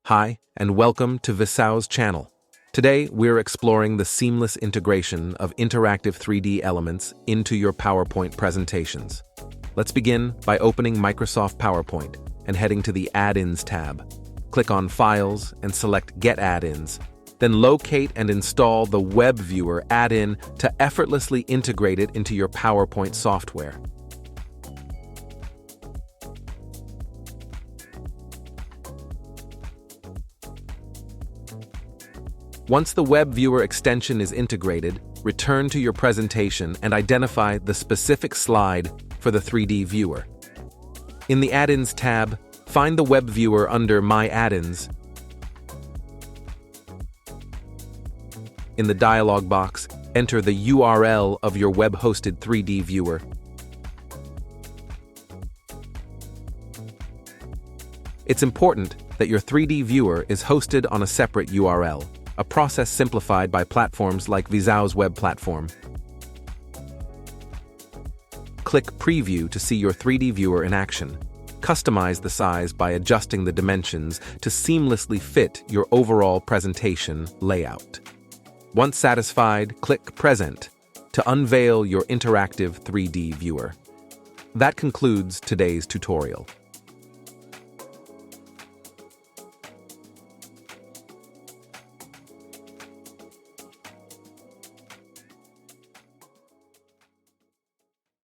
Hi, and welcome to Visao's channel. Today, we're exploring the seamless integration of interactive 3D elements into your PowerPoint presentations. Let's begin by opening Microsoft PowerPoint and heading to the Add-ins tab. Click on Files and select Get Add-ins. Then locate and install the Web Viewer add-in to effortlessly integrate it into your PowerPoint software. Once the Web Viewer extension is integrated, return to your presentation and identify the specific slide for the 3D viewer. In the Add-ins tab, find the Web Viewer under My Add-ins. In the dialog box, enter the URL of your web-hosted 3D viewer. It's important that your 3D viewer is hosted on a separate URL, a process simplified by platforms like Visao's web platform. Click Preview to see your 3D viewer in action. Customize the size by adjusting the dimensions to seamlessly fit your overall presentation layout. Once satisfied, click Present to unveil your interactive 3D viewer. That concludes today's tutorial.